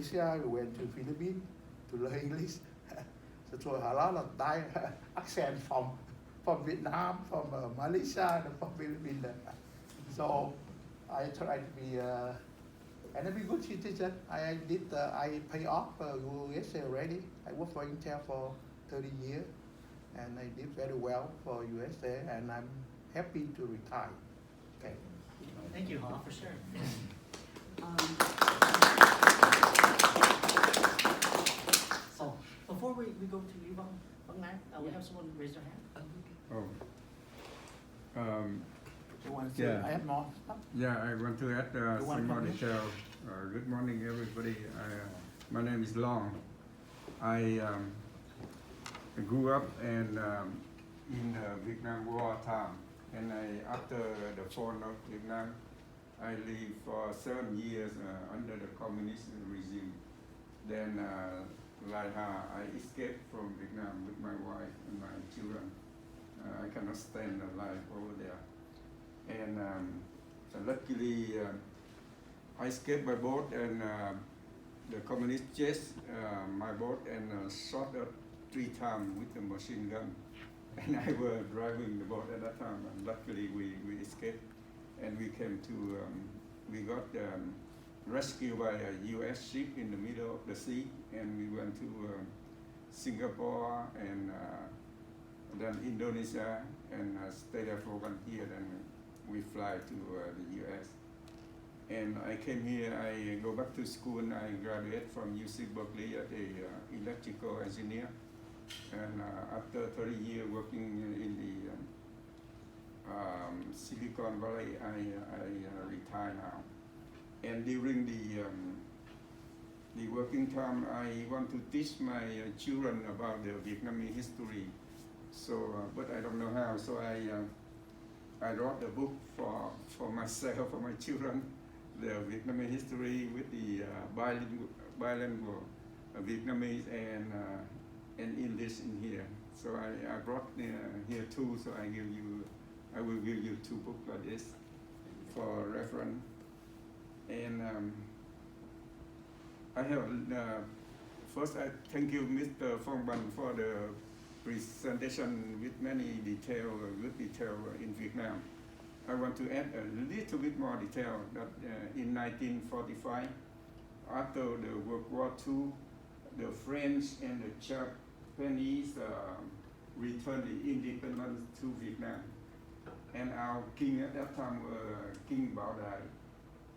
Malaysia, we went to Philippines to learn English. So a lot of Thai accent from Vietnam, from Malaysia, and from Philippines. So I try to be and I be good citizen. I pay off USA already. I worked for Intel for 30 years, and I did very well for USA, and I'm happy to retire. Okay. Thank you, Ha, for sharing. So before we go to you, Vân Lan, we have someone raise their hand. You want to Yeah. add more stuff? Yeah, I want to add some more detail. Good morning, everybody. My name is Long. I grew up in Vietnam War time, and after the fall of Vietnam, I lived for 7 years under the communist regime. Then, I escaped from Vietnam with my wife and my children. I cannot stand the life over there. And so luckily, I escaped by boat, and the communists chased my boat and shot up 3 times with a machine gun. And I was driving the boat at that time, and luckily we escaped, and we came to, we got rescued by a U.S. ship in the middle of the sea, and we went to Singapore and then Indonesia, and stayed there for 1 year. Then we fly to the U.S. And I came here, I go back to school, and I graduated from UC Berkeley as a electrical engineer. And after 30 years working in the Silicon Valley, I retire now. And during the working time, I want to teach my children about the Vietnamese history. So, but I don't know how. So I wrote a book for myself, for my children, the Vietnamese history with the bilingual Vietnamese and English in here. So I brought here too. So I will give you 2 books like this for reference. And I have first I thank you, Mr. Phong Ban, for the presentation with many detail, good detail in Vietnam. I want to add a little bit more detail that in 1945, after the World War II, the French and the Japanese returned the independence to Vietnam. And our king at that time, King Bảo Đại,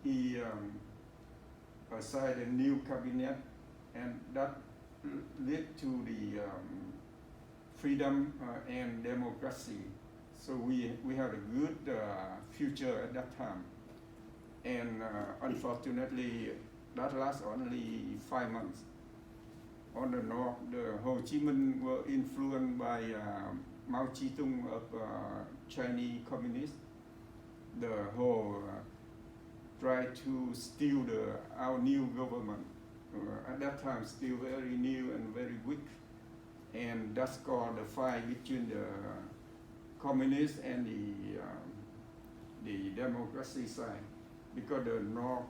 he assigned a new cabinet, and that led to the freedom and democracy. So we had a good future at that time. And unfortunately, that lasted only 5 months. On the north, the Ho Chi Minh were influenced by Mao Zedong of Chinese communists. The whole tried to steal our new government. At that time, still very new and very weak. And that's called the fight between the communists and the democracy side. Because the North,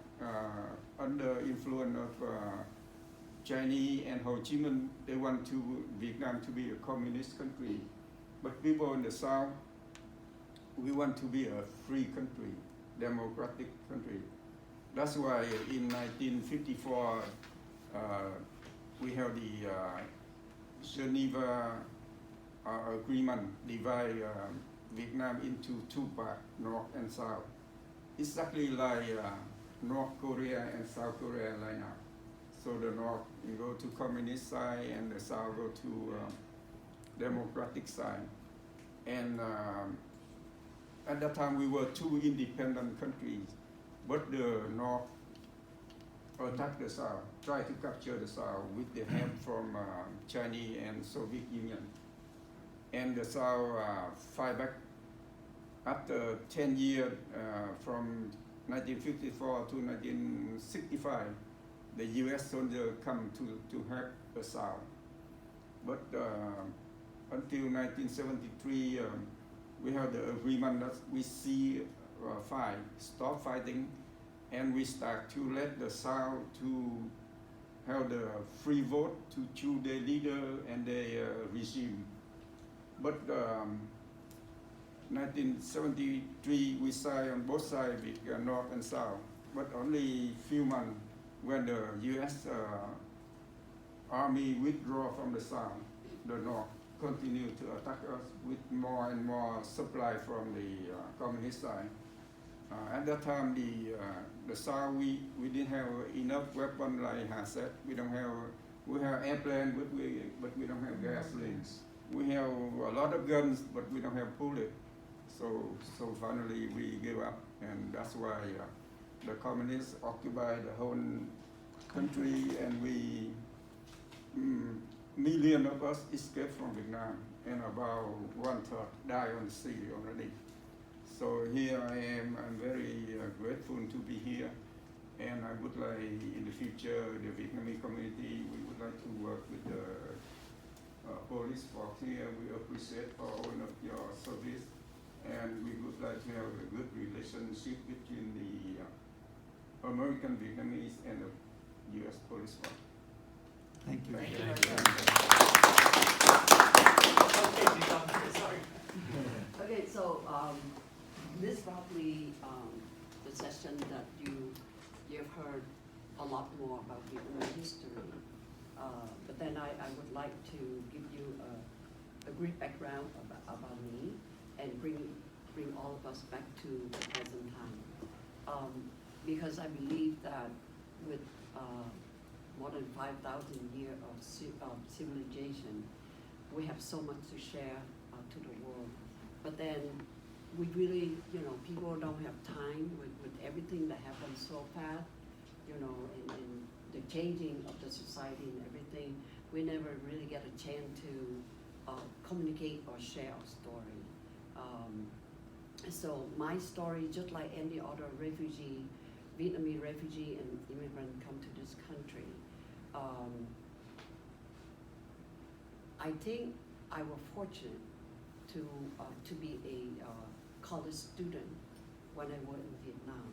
under influence of Chinese and Ho Chi Minh, they want Vietnam to be a communist country. But people in the South, we want to be a free country, democratic country. That's why in 1954, we have the Geneva Agreement divide Vietnam into 2 parts, North and South. Exactly like North Korea and South Korea right now. So the North go to communist side, and the South go to democratic side. And at that time we were 2 independent countries, but the North attacked the South, tried to capture the South with the help from Chinese and Soviet Union. And the South fight back. After 10 years, from 1954 to 1965, the U.S. soldiers come to help the South. But until 1973, we have the agreement that we stop fighting, and we start to let the South to have the free vote to choose their leader and their regime. But 1973 we signed on both sides with North and South, but only few months when the U.S. Army withdraw from the South, the North continue to attack us with more and more supply from the communist side. At that time, the South we didn't have enough weapons like I said. We have airplane, but we don't have gasoline. We have a lot of guns, but we don't have bullets. So finally we gave up, and that's why the communists occupied the whole country, and we million of us escaped from Vietnam, and about 1/3 died on the sea already. So here I am. I'm very grateful to be here, and I would like in the future the Vietnamese community. We would like to work with the police force here. We appreciate all of your service, and we would like to have a good relationship between the American Vietnamese and the U.S. police force. Thank you. Thank you very much. Okay, sorry. Okay, so this probably the session that you've heard a lot more about Vietnamese history, but then I would like to give you a brief background about me and bring all of us back to the present time, because I believe that with more than 5,000 years of civilization, we have so much to share to the world. But then we really, people don't have time with everything that happens so fast, and the changing of the society and everything. We never really get a chance to communicate or share our story. So my story, just like any other refugee, Vietnamese refugee and immigrant come to this country, I think I was fortunate to be a college student when I was in Vietnam,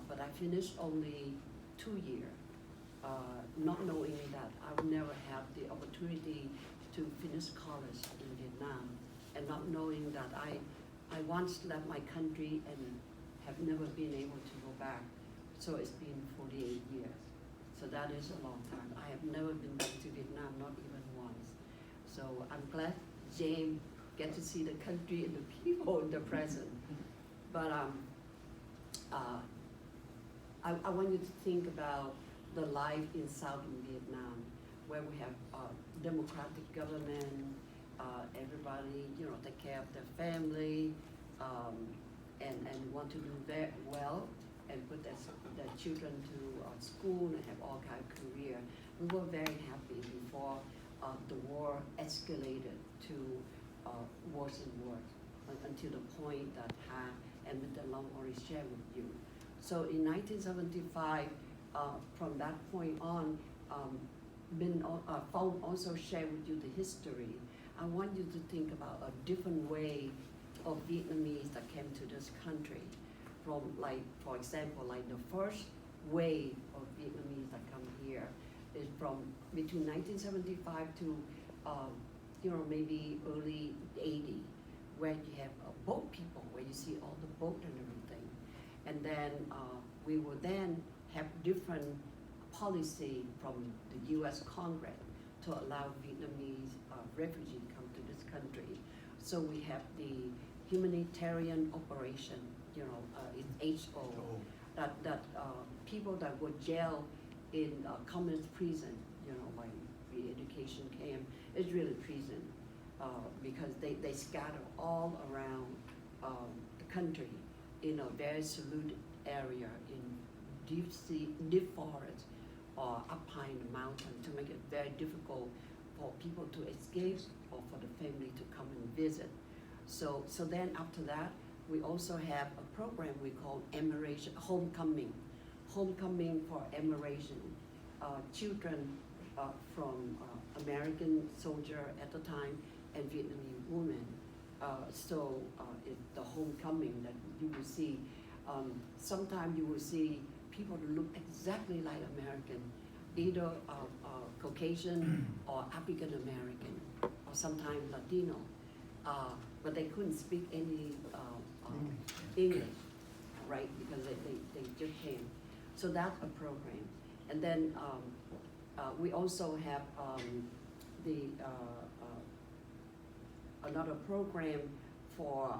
but I finished only 2 years, not knowing that I would never have the opportunity to finish college in Vietnam, and not knowing that I once left my country and have never been able to go back. So it's been 48 years. So that is a long time. I have never been back to Vietnam, not even once. So I'm glad James get to see the country and the people in the present. But I want you to think about the life in southern Vietnam, where we have democratic government, everybody, take care of their family, and want to do very well, and put their children to school and have all kind of career. We were very happy before the war escalated to worse and worse, until the point that Ha and Mr. Long already shared with you. So in 1975, from that point on, Phong also shared with you the history. I want you to think about a different way of Vietnamese that came to this country. From, like, for example, like the first wave of Vietnamese that come here is from between 1975 to maybe early 80, where you have boat people, where you see all the boat and everything. And then we will then have different policy from the U.S. Congress to allow Vietnamese refugees come to this country. So we have the humanitarian operation, it's HO, that people that were jailed in communist prison, like re-education camp, is really prison, because they scatter all around the country in a very secluded area in deep forest or up high in the mountain, to make it very difficult for people to escape or for the family to come and visit. So then after that, we also have a program we call Emigration, Homecoming for Emigration. Children from American soldier at the time and Vietnamese women. So it's the homecoming that you will see. Sometimes you will see people that look exactly like American, either Caucasian or African American, or sometimes Latino, but they couldn't speak any English, right? Because they just came. So that's a program. And then we also have another program for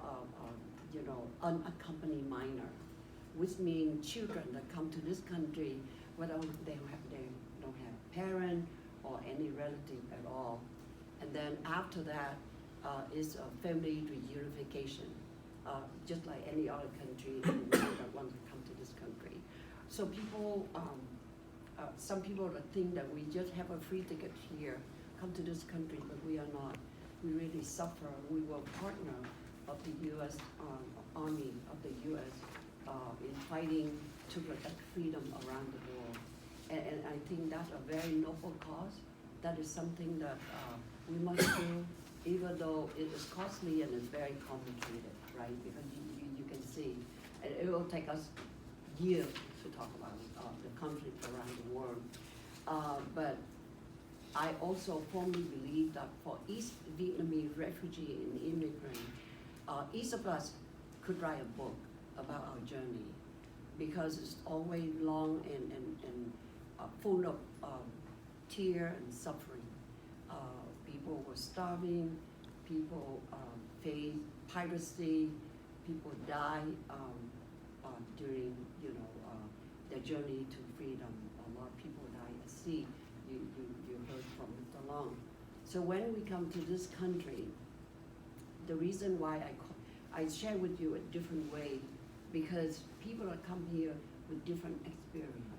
unaccompanied minor, which means children that come to this country whether they don't have parent or any relative at all. And then after that is a family reunification, just like any other country that want to come to this country. So people, some people think that we just have a free ticket here, come to this country, but we are not. We really suffer. We were partner of the U.S. Army, of the U.S. In fighting to protect freedom around the world. And I think that's a very noble cause. That is something that we must do, even though it is costly and it's very complicated, right? Because you can see, and it will take us years to talk about the conflict around the world. But I also firmly believe that for each Vietnamese refugee and immigrant, each of us could write a book about our journey, because it's always long and full of tear and suffering. People were starving, people faced piracy, people died during their journey to freedom. A lot of people died at sea. You heard from Mr. Long. So when we come to this country, the reason why I share with you a different way, because people that come here with different experience.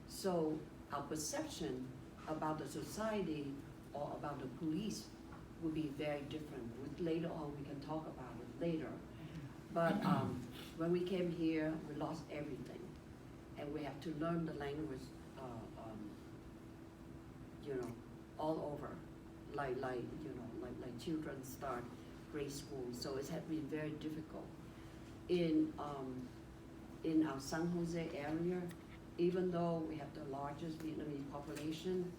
So our perception about the society or about the police will be very different. Later on, we can talk about it later. But when we came here, we lost everything, and we have to learn the language, all over, like children start grade school. So it has been very difficult. In our San Jose area, even though we have the largest Vietnamese population,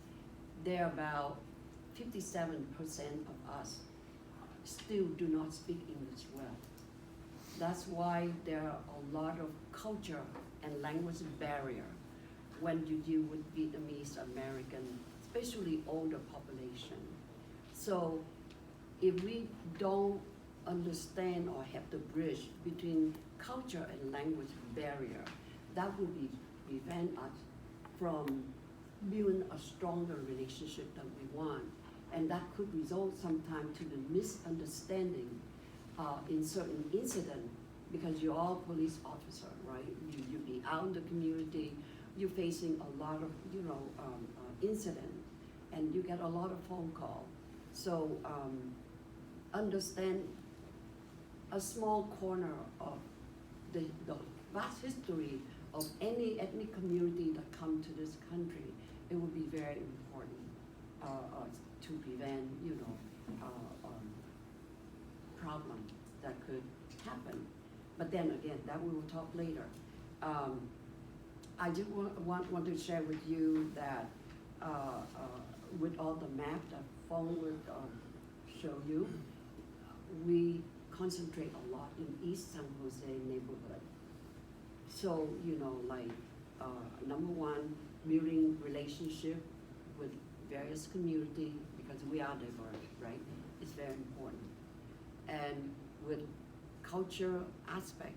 there are about 57% of us still do not speak English well. That's why there are a lot of culture and language barrier when you deal with Vietnamese American, especially older population. So if we don't understand or have the bridge between culture and language barrier, that will prevent us from building a stronger relationship that we want. And that could result sometimes to the misunderstanding in certain incident, because you're all police officer, right? You be out in the community, you're facing a lot of incident, and you get a lot of phone call. So understand a small corner of the vast history of any ethnic community that come to this country, it would be very important to prevent, problem that could happen. But then again, that we will talk later. I just want to share with you that with all the maps that Phong would show you, we concentrate a lot in East San Jose neighborhood. So, number one, building relationship with various community, because we are diverse, right? It's very important. And with culture aspect,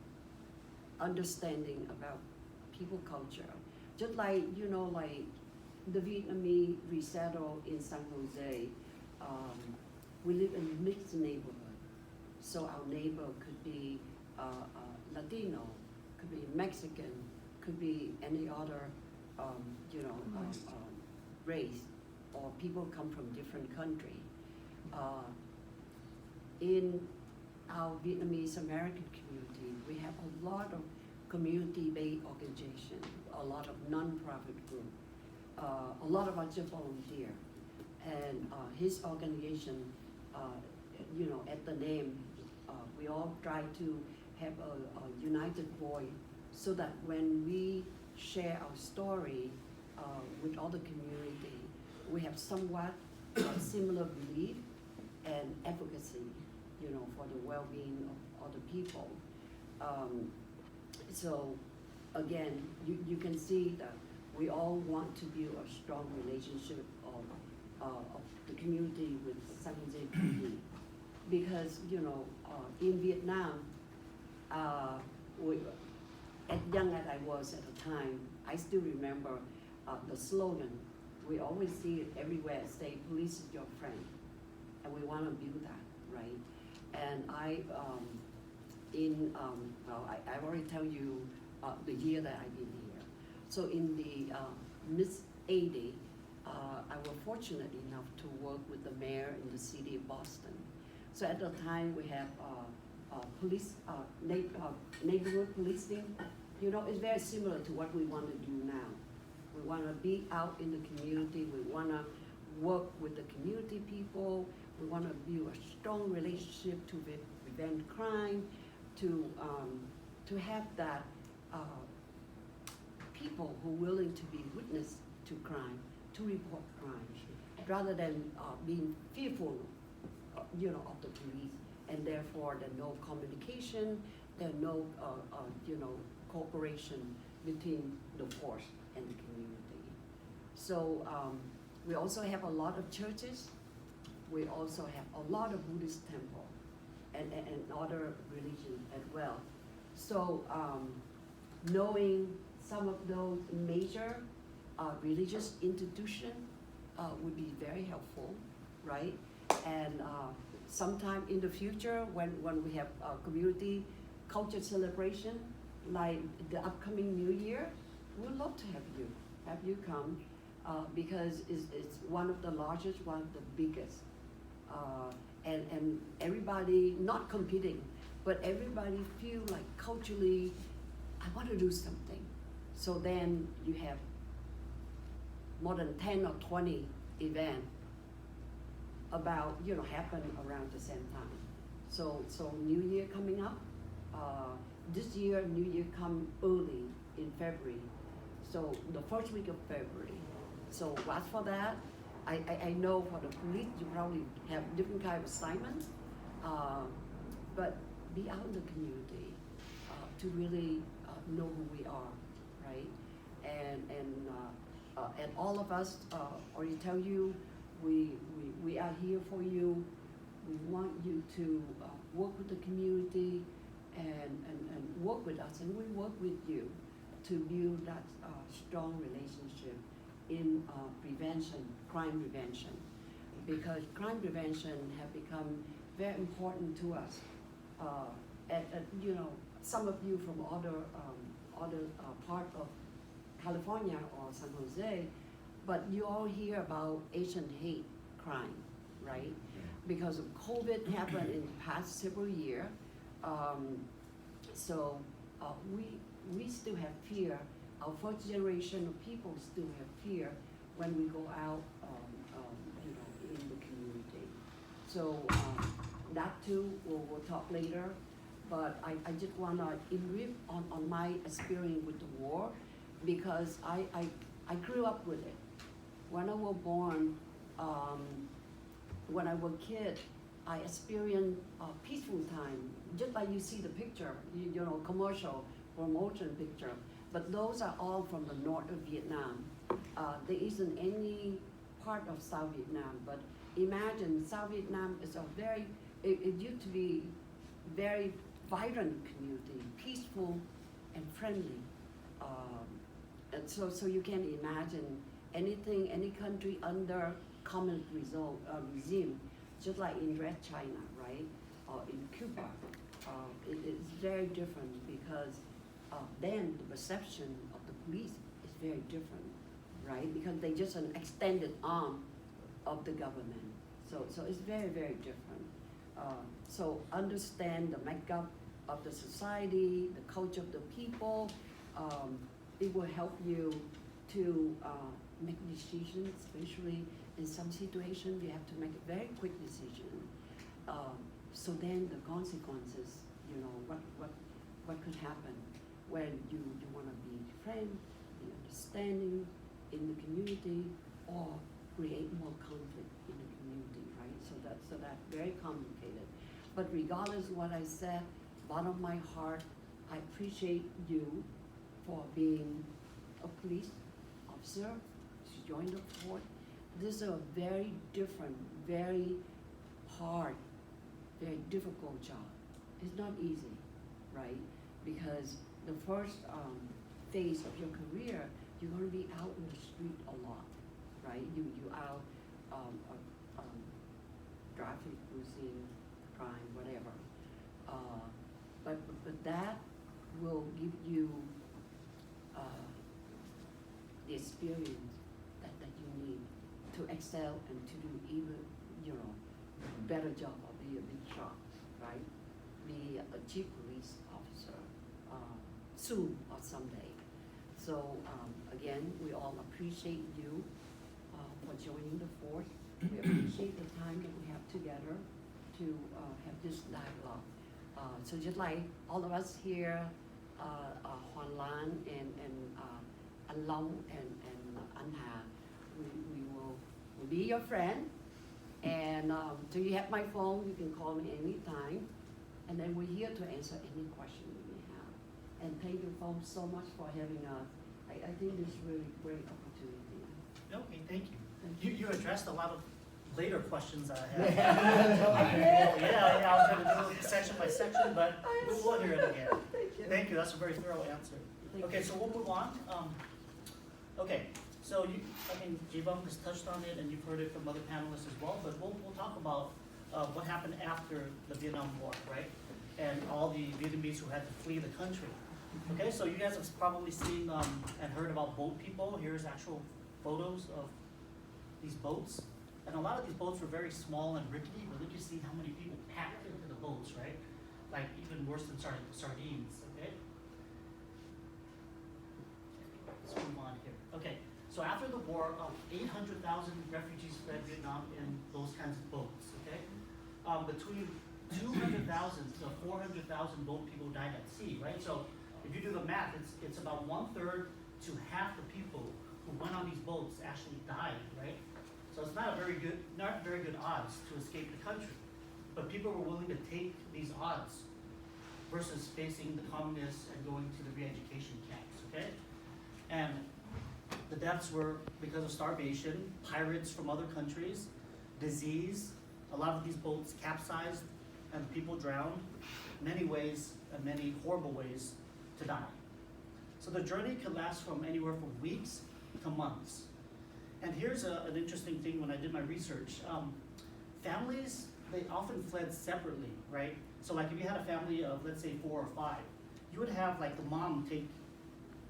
understanding about people culture. Just like, the Vietnamese resettle in San Jose, we live in a mixed neighborhood. So our neighbor could be Latino, could be Mexican, could be any other, race, or people come from different country. In our Vietnamese American community, we have a lot of community-based organization, a lot of non-profit group, a lot of us just volunteer. And his organization, at the name, we all try to have a united voice, so that when we share our story, with other community, we have somewhat similar belief and advocacy, you know, for the well-being of other people. So again, you can see that we all want to build a strong relationship of the community with San Jose PD. Because, you know, in Vietnam, as young as I was at the time, I still remember the slogan. We always see it everywhere, say, police is your friend. And we want to build that, right? And I've already tell you the year that I've been here. So in the mid-80s, I was fortunate enough to work with the mayor in the city of Boston. So at the time we have police, neighborhood policing. You know, it's very similar to what we want to do now. We want to be out in the community. We want to work with the community people. We want to build a strong relationship to prevent crime, to have that people who are willing to be witness to crime, to report crime, rather than being fearful, you know, of the police, and therefore there's no communication, there's no, you know, cooperation between the force and the community. So we also have a lot of churches. We also have a lot of Buddhist temples and other religions as well. So knowing some of those major religious institutions would be very helpful, right? And sometime in the future, when we have community culture celebration, like the upcoming New Year, we'd love to have you come, because it's one of the largest, one of the biggest. And everybody, not competing, but everybody feel like culturally, I want to do something. So then you have more than 10 or 20 events about, you know, happen around the same time. So New Year coming up. This year, New Year come early in February. So the first week of February. So watch for that. I know for the police, you probably have different kind of assignments, but be out in the community to really know who we are, right? And all of us already tell you, we are here for you. We want you to work with the community and work with us, and we work with you to build that strong relationship in prevention, crime prevention, because crime prevention have become very important to us. You know, some of you from other part of California or San Jose, but you all hear about Asian hate crime, right? Because of COVID happened in the past several years. So we still have fear. Our first generation of people still have fear when we go out, you know, in the community. So that too, we'll talk later. But I just want to enrich on my experience with the war, because I grew up with it. When I was born, when I was a kid, I experienced a peaceful time, just like you see the picture, you know, commercial promotion picture. But those are all from the north of Vietnam. There isn't any part of South Vietnam, but imagine South Vietnam is a very, it used to be very vibrant community, peaceful and friendly. And so you can imagine anything, any country under communist regime, just like in Red China, right? Or in Cuba, it's very different, because then the perception of the police is very different, right? Because they're just an extended arm of the government. So it's very, very different. So understand the makeup of the society, the culture of the people. It will help you to make decisions, especially in some situations you have to make a very quick decision. So then the consequences, you know, what could happen when you want to be friend, be understanding, in the community or create more conflict in the community, right? So that's very complicated. But regardless of what I said, bottom of my heart, I appreciate you for being a police officer to join the force. This is a very different, very hard, very difficult job. It's not easy, right? Because the first phase of your career, you're going to be out in the street a lot, right? You out traffic, losing, crime, whatever. But that will give you the experience that you need to excel and to do even, better job or be a big shot, right? Be a chief police officer soon or someday. So again, we all appreciate you for joining the force. We appreciate the time that we have together to have this dialogue. So just like all of us here, Hoàng Lan and Long and Anh Hà, we will be your friend. And so you have my phone, you can call me anytime. And then we're here to answer any question you may have. And thank you folks so much for having us. I think this is really great opportunity. Okay, thank you. Thank You addressed a lot of later questions that I I had. did? Yeah, I was going to do it section by section, but we'll hear it again. Thank you. Thank you, that's a very thorough answer. Thank Okay, you. so we'll move on. Okay, so J-Bum has touched on it, and you've heard it from other panelists as well, but we'll talk about what happened after the Vietnam War, right? And all the Vietnamese who had to flee the country. Okay, so you guys have probably seen and heard about boat people. Here's actual photos of these boats. And a lot of these boats were very small and rickety, but look, you see how many people packed into the boats, right? Like even worse than sardines, okay? Let's move on here. Okay, so after the war, 800,000 refugees fled Vietnam in those kinds of boats, okay? Between 200,000 to 400,000 boat people died at sea, right? So if you do the math, it's about 1/3 to half the people who went on these boats actually died, right? So it's not very good odds to escape the country. But people were willing to take these odds versus facing the communists and going to the re-education camps, okay? And the deaths were because of starvation, pirates from other countries, disease. A lot of these boats capsized and people drowned. Many ways and many horrible ways to die. So the journey could last from anywhere from weeks to months. And here's an interesting thing when I did my research. Families, they often fled separately, right? So like if you had a family of, let's say, 4 or 5, you would have like the mom take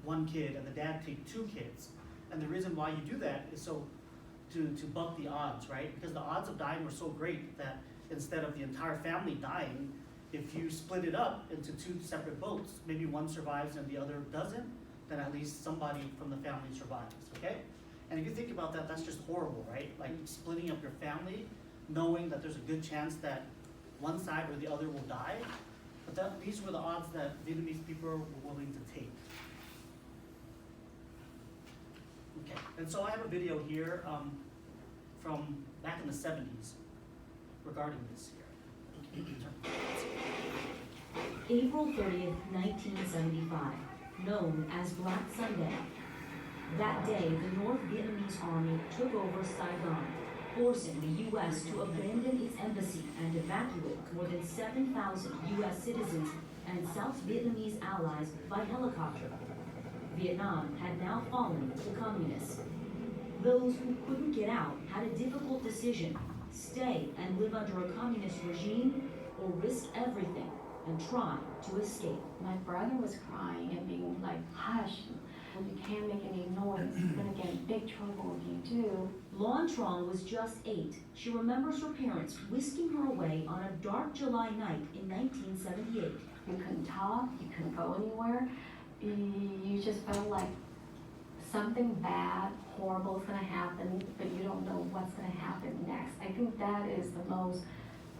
1 kid and the dad take 2 kids. And the reason why you do that is so to buck the odds, right? Because the odds of dying were so great that instead of the entire family dying, if you split it up into 2 separate boats, maybe one survives and the other doesn't, then at least somebody from the family survives, okay? And if you think about that, that's just horrible, right? Like splitting up your family, knowing that there's a good chance that one side or the other will die. But these were the odds that Vietnamese people were willing to take. Okay, and so I have a video here from back in the 70s regarding this here. April 30th, 1975, known as Black Sunday. That day, the North Vietnamese Army took over Saigon, forcing the U.S. to abandon its embassy and evacuate more than 7,000 U.S. citizens and South Vietnamese allies by helicopter. Vietnam had now fallen to communists. Those who couldn't get out had a difficult decision: stay and live under a communist regime, or risk everything and try to escape. My brother was crying and being like, hush, you can't make any noise, you're gonna get in big trouble if you do. Luan Trong was just 8. She remembers her parents whisking her away on a dark July night in 1978. You couldn't talk, you couldn't go anywhere. You just felt like something bad, horrible is gonna happen, but you don't know what's gonna happen next. I think that is the most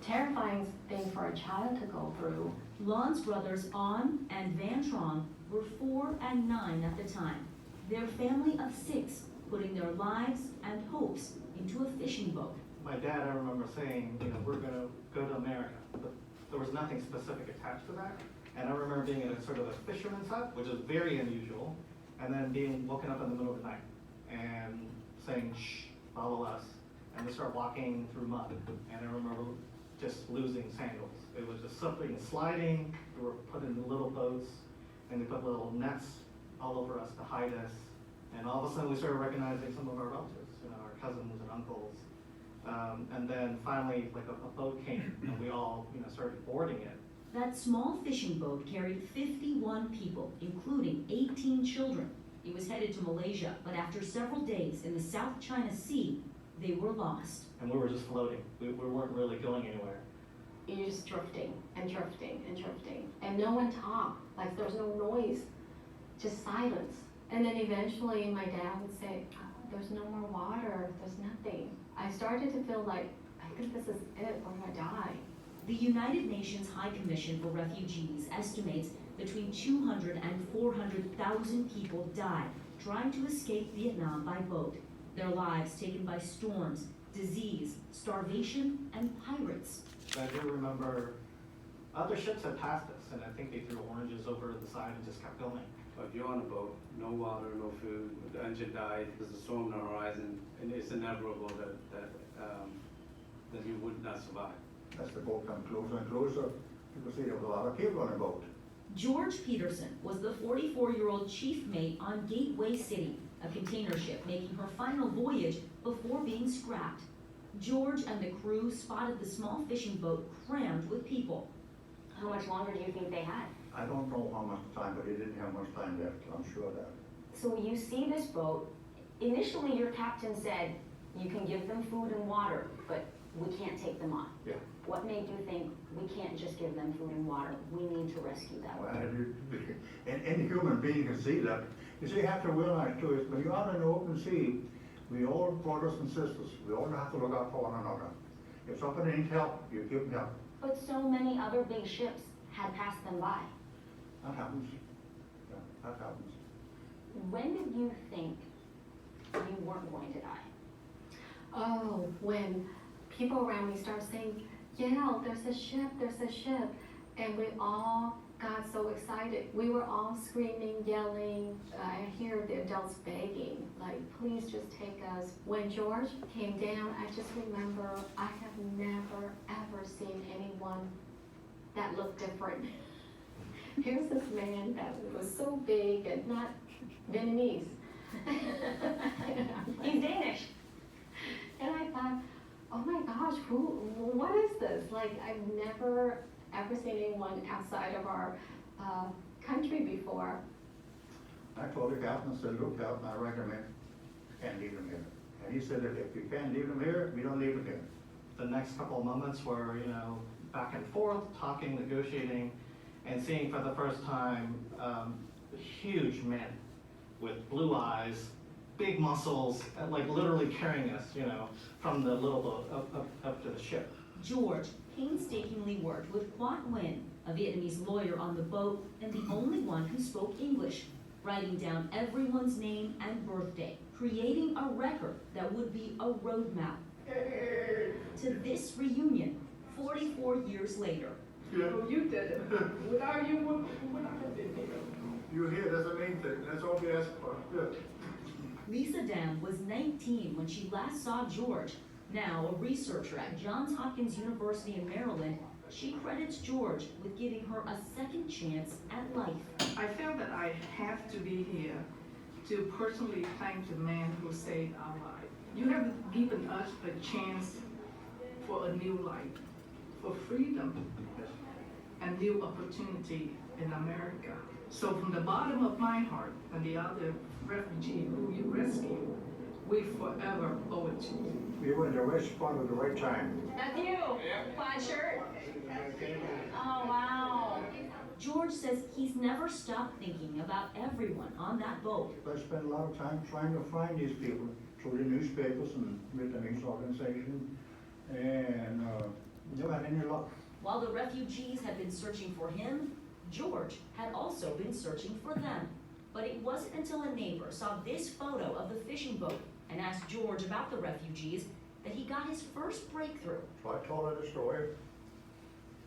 terrifying thing for a child to go through. Luan's brothers An and Van Trong were 4 and 9 at the time. Their family of 6 putting their lives and hopes into a fishing boat. My dad, I remember saying, we're gonna go to America, but there was nothing specific attached to that. And I remember being in a sort of a fisherman's hut, which is very unusual, and then being woken up in the middle of the night and saying, shh, follow us. And we start walking through mud. And I remember just losing sandals. It was just something sliding. We were put in little boats, and they put little nets all over us to hide us. And all of a sudden we started recognizing some of our relatives, our cousins and uncles. And then finally, like a boat came, and we all, started boarding it. That small fishing boat carried 51 people, including 18 children. It was headed to Malaysia, but after several days in the South China Sea, they were lost. And we were just floating. We weren't really going anywhere. You're just drifting and drifting and drifting. And no one talked, like there was no noise, just silence. And then eventually my dad would say, there's no more water, there's nothing. I started to feel like, I think this is it, we're gonna die. The United Nations High Commission for Refugees estimates between 200 and 400,000 people died trying to escape Vietnam by boat. Their lives taken by storms, disease, starvation, and pirates. I do remember other ships had passed us, and I think they threw oranges over the side and just kept going. But you're on a boat, no water, no food, the engine died, there's a storm on the horizon, and it's inevitable that you would not survive. As the boat come closer and closer, you could see there was a lot of people on the boat. George Peterson was the 44-year-old chief mate on Gateway City, a container ship making her final voyage before being scrapped. George and the crew spotted the small fishing boat crammed with people. How much longer do you think they had? I don't know how much time, but they didn't have much time left, I'm sure of that. So you see this boat, initially your captain said, you can give them food and water, but we can't take them on. Yeah. What made you think we can't just give them food and water? We need to rescue them. Well, and any human being can see that. You see, you have to realize too, is when you're out in the open sea, we all brothers and sisters, we all have to look out for one another. If somebody needs help, you give them help. But so many other big ships had passed them by. That happens. Yeah, that happens. When did you think you weren't going to die? Oh, when people around me start saying, yeah, there's a ship, and we all got so excited. We were all screaming, yelling. I hear the adults begging, like, please just take us. When George came down, I just remember I have never, ever seen anyone that looked different. Here's this man that was so big and not Vietnamese. He's Danish. And I thought, oh my gosh, what is this? Like, I've never ever seen anyone outside of our country before. I told the captain, I said, look, Captain, I recommend can't leave them here. And he said, if you can't leave them here, we don't leave them here. The next couple of moments were, back and forth, talking, negotiating, and seeing for the first time huge men with blue eyes, big muscles, like literally carrying us, from the little boat up to the ship. George painstakingly worked with Quoc Nguyen, a Vietnamese lawyer on the boat and the only one who spoke English, writing down everyone's name and birthday, creating a record that would be a roadmap to this reunion 44 years later. Yeah. Oh, you did it. Without you, would not have been here. You're here, that's the main thing, that's all we ask for. Good. Lisa Dam was 19 when she last saw George. Now a researcher at Johns Hopkins University in Maryland, she credits George with giving her a second chance at life. I feel that I have to be here to personally thank the man who saved our life. You have given us a chance for a new life, for freedom, and new opportunity in America. So from the bottom of my heart and the other refugee who you rescued, we forever owe it to you. We were in the right spot at the right time. That's you. Plaid shirt. Oh, wow. George says he's never stopped thinking about everyone on that boat. I spent a lot of time trying to find these people through the newspapers and Vietnamese organization, and never had any luck. While the refugees had been searching for him, George had also been searching for them. But it wasn't until a neighbor saw this photo of the fishing boat and asked George about the refugees that he got his first breakthrough. So I told her the story.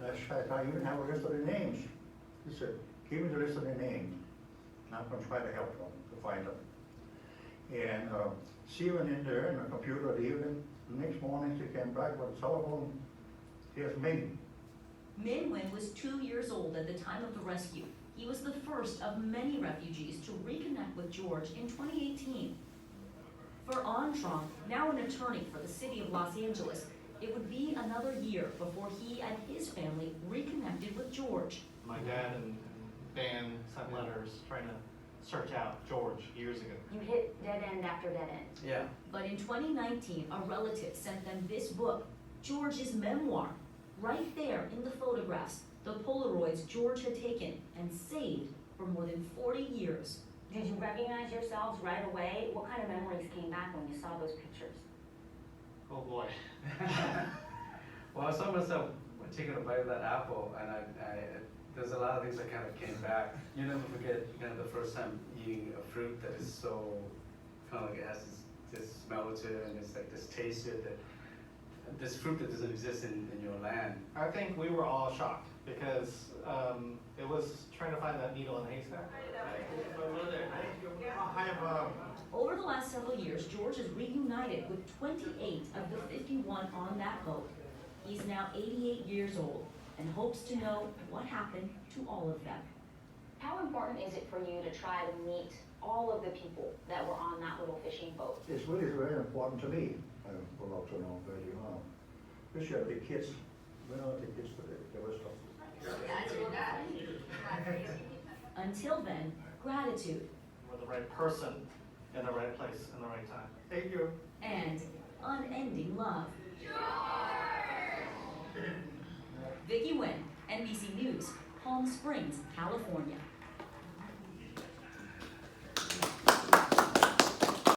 I even have a list of their names. He said, give me the list of their names. And I'm going to try to help them to find them. And she went in there in the computer that evening. The next morning she came back with a telephone. Here's Ming. Min Win was 2 years old at the time of the rescue. He was the first of many refugees to reconnect with George in 2018. For Armstrong, now an attorney for the city of Los Angeles, it would be another year before he and his family reconnected with George. My dad and Dan sent letters trying to search out George years ago. You hit dead end after dead end. Yeah. But in 2019, a relative sent them this book, George's memoir. Right there in the photographs, the Polaroids George had taken and saved for more than 40 years. Did you recognize yourselves right away? What kind of memories came back when you saw those pictures? Oh boy. Well, I saw myself taking a bite of that apple, and there's a lot of things that kind of came back. You never forget kind of the first time eating a fruit that is so kind of like it has this smell to it, and it's like this taste to it, that this fruit that doesn't exist in your land. I think we were all shocked because it was trying to find that needle in a haystack. Over the last several years, George has reunited with 28 of the 51 on that boat. He's now 88 years old and hopes to know what happened to all of them. How important is it for you to try to meet all of the people that were on that little fishing boat? It's really very important to me. I would love to know where you are. Especially the kids. We know the kids today. There was stuff. Until then, gratitude We're the right person in the right place in the right time. Thank you. and unending love. Vicki Nguyen, NBC News, Palm Springs, California.